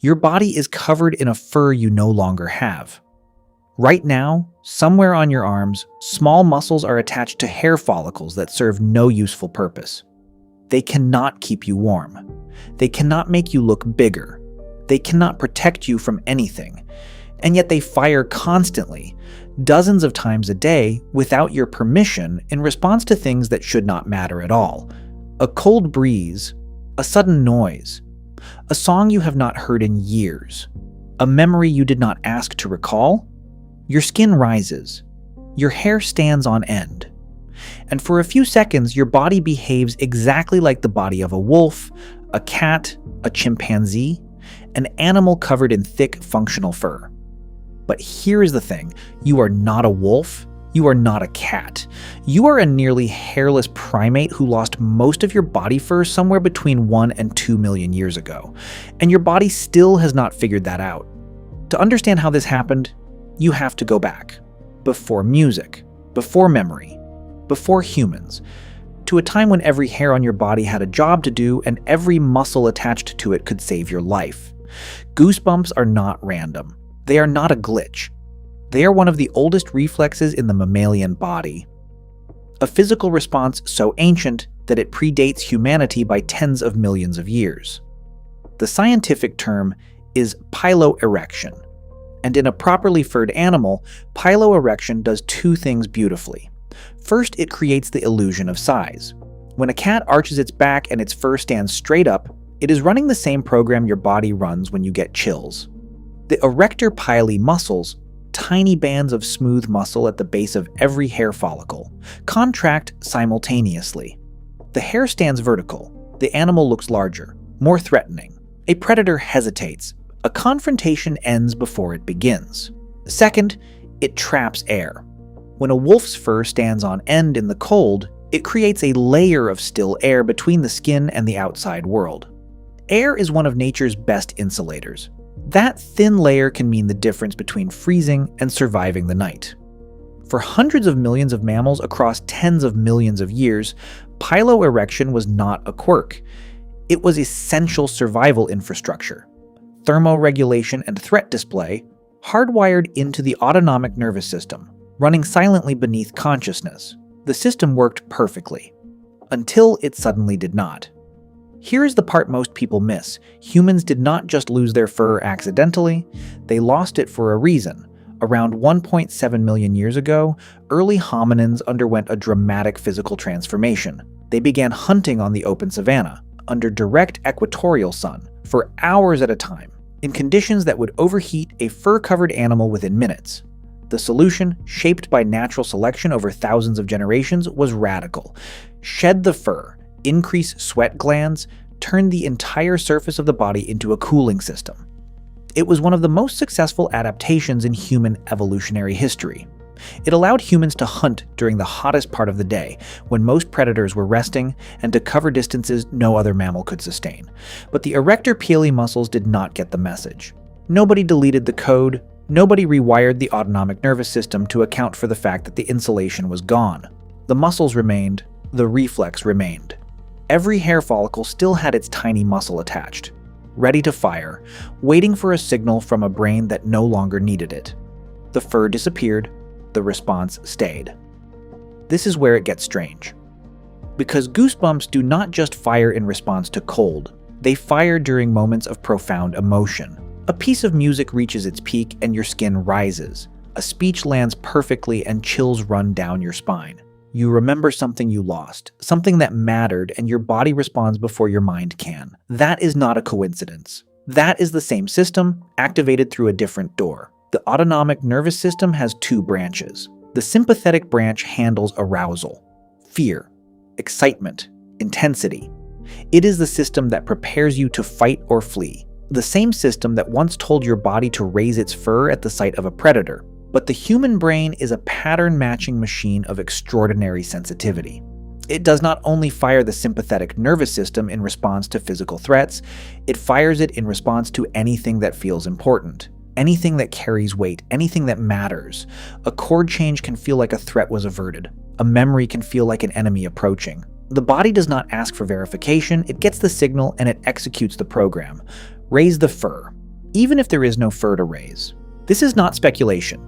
Your body is covered in a fur you no longer have. Right now, somewhere on your arms, small muscles are attached to hair follicles that serve no useful purpose. They cannot keep you warm. They cannot make you look bigger. They cannot protect you from anything. And yet they fire constantly, dozens of times a day, without your permission, in response to things that should not matter at all. A cold breeze, a sudden noise, a song you have not heard in years, a memory you did not ask to recall. Your skin rises. Your hair stands on end. And for a few seconds, your body behaves exactly like the body of a wolf, a cat, a chimpanzee, an animal covered in thick, functional fur. But here is the thing. You are not a wolf. You are not a cat. You are a nearly hairless primate who lost most of your body fur somewhere between 1 and 2 million years ago. And your body still has not figured that out. To understand how this happened, you have to go back. Before music, before memory, before humans, to a time when every hair on your body had a job to do and every muscle attached to it could save your life. Goosebumps are not random. They are not a glitch. They are one of the oldest reflexes in the mammalian body. A physical response so ancient that it predates humanity by tens of millions of years. The scientific term is piloerection. And in a properly furred animal, piloerection does two things beautifully. First, it creates the illusion of size. When a cat arches its back and its fur stands straight up, it is running the same program your body runs when you get chills. The erector pili muscles, tiny bands of smooth muscle at the base of every hair follicle, contract simultaneously. The hair stands vertical. The animal looks larger, more threatening. A predator hesitates. A confrontation ends before it begins. Second, it traps air. When a wolf's fur stands on end in the cold, it creates a layer of still air between the skin and the outside world. Air is one of nature's best insulators. That thin layer can mean the difference between freezing and surviving the night. For hundreds of millions of mammals across tens of millions of years, piloerection was not a quirk. It was essential survival infrastructure. Thermoregulation and threat display, hardwired into the autonomic nervous system, running silently beneath consciousness. The system worked perfectly. Until it suddenly did not. Here is the part most people miss. Humans did not just lose their fur accidentally, they lost it for a reason. Around 1.7 million years ago, early hominins underwent a dramatic physical transformation. They began hunting on the open savanna, under direct equatorial sun, for hours at a time, in conditions that would overheat a fur-covered animal within minutes. The solution, shaped by natural selection over thousands of generations, was radical. Shed the fur, increase sweat glands, turn the entire surface of the body into a cooling system. It was one of the most successful adaptations in human evolutionary history. It allowed humans to hunt during the hottest part of the day, when most predators were resting, and to cover distances no other mammal could sustain. But the erector pili muscles did not get the message. Nobody deleted the code, nobody rewired the autonomic nervous system to account for the fact that the insulation was gone. The muscles remained, the reflex remained. Every hair follicle still had its tiny muscle attached, ready to fire, waiting for a signal from a brain that no longer needed it. The fur disappeared, the response stayed. This is where it gets strange. Because goosebumps do not just fire in response to cold, they fire during moments of profound emotion. A piece of music reaches its peak and your skin rises. A speech lands perfectly and chills run down your spine. You remember something you lost, something that mattered, and your body responds before your mind can. That is not a coincidence. That is the same system, activated through a different door. The autonomic nervous system has two branches. The sympathetic branch handles arousal, fear, excitement, intensity. It is the system that prepares you to fight or flee. The same system that once told your body to raise its fur at the sight of a predator. But the human brain is a pattern-matching machine of extraordinary sensitivity. It does not only fire the sympathetic nervous system in response to physical threats, it fires it in response to anything that feels important. Anything that carries weight, anything that matters. A chord change can feel like a threat was averted. A memory can feel like an enemy approaching. The body does not ask for verification, it gets the signal and it executes the program. Raise the fur. even if there is no fur to raise. This is not speculation.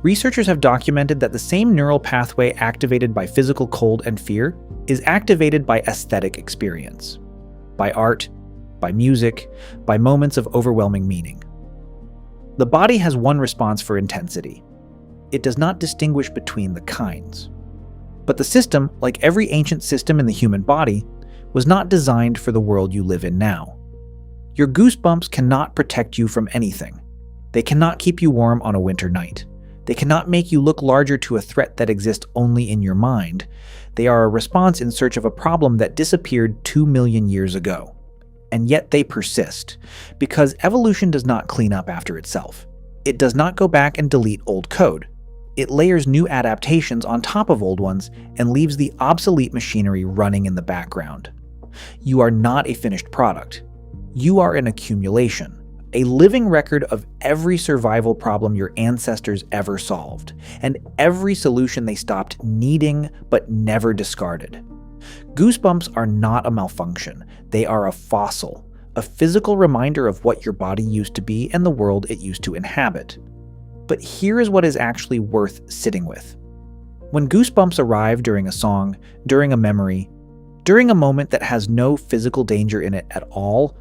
Researchers have documented that the same neural pathway activated by physical cold and fear is activated by aesthetic experience, by art, by music, by moments of overwhelming meaning. The body has one response for intensity. It does not distinguish between the kinds. But the system, like every ancient system in the human body, was not designed for the world you live in now. Your goosebumps cannot protect you from anything. They cannot keep you warm on a winter night. They cannot make you look larger to a threat that exists only in your mind. They are a response in search of a problem that disappeared 2 million years ago. And yet they persist, because evolution does not clean up after itself. It does not go back and delete old code. It layers new adaptations on top of old ones and leaves the obsolete machinery running in the background. You are not a finished product. You are an accumulation, a living record of every survival problem your ancestors ever solved, and every solution they stopped needing but never discarded. Goosebumps are not a malfunction. They are a fossil, a physical reminder of what your body used to be and the world it used to inhabit. But here is what is actually worth sitting with. When goosebumps arrive during a song, during a memory, during a moment that has no physical danger in it at all,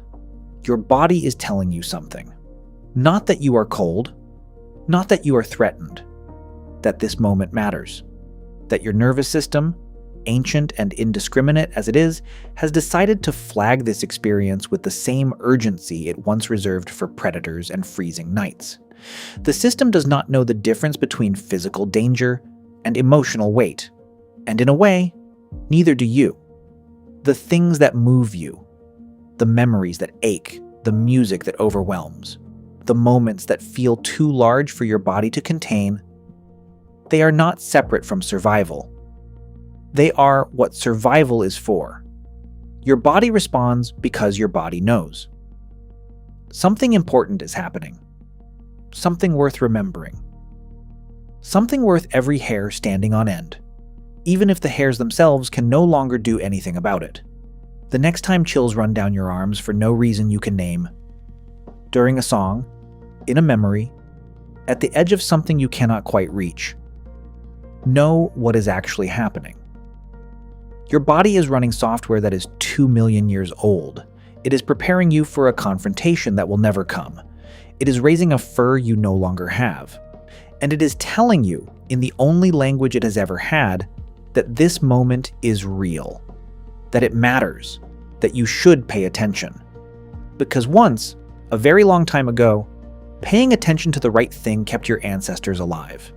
your body is telling you something. Not that you are cold, not that you are threatened, that this moment matters, that your nervous system, ancient and indiscriminate as it is, has decided to flag this experience with the same urgency it once reserved for predators and freezing nights. The system does not know the difference between physical danger and emotional weight, and in a way, neither do you. The things that move you, the memories that ache, the music that overwhelms, the moments that feel too large for your body to contain, they are not separate from survival. They are what survival is for. Your body responds because your body knows. Something important is happening. Something worth remembering. Something worth every hair standing on end, even if the hairs themselves can no longer do anything about it. The next time chills run down your arms for no reason you can name, during a song, in a memory, at the edge of something you cannot quite reach, know what is actually happening. Your body is running software that is 2 million years old. It is preparing you for a confrontation that will never come. It is raising a fur you no longer have. And it is telling you, in the only language it has ever had, that this moment is real, that it matters, that you should pay attention. Because once, a very long time ago, paying attention to the right thing kept your ancestors alive.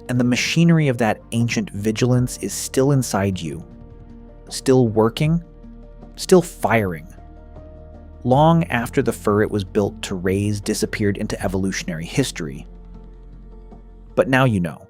And the machinery of that ancient vigilance is still inside you, still working, still firing. Long after the fur it was built to raise disappeared into evolutionary history. But now you know.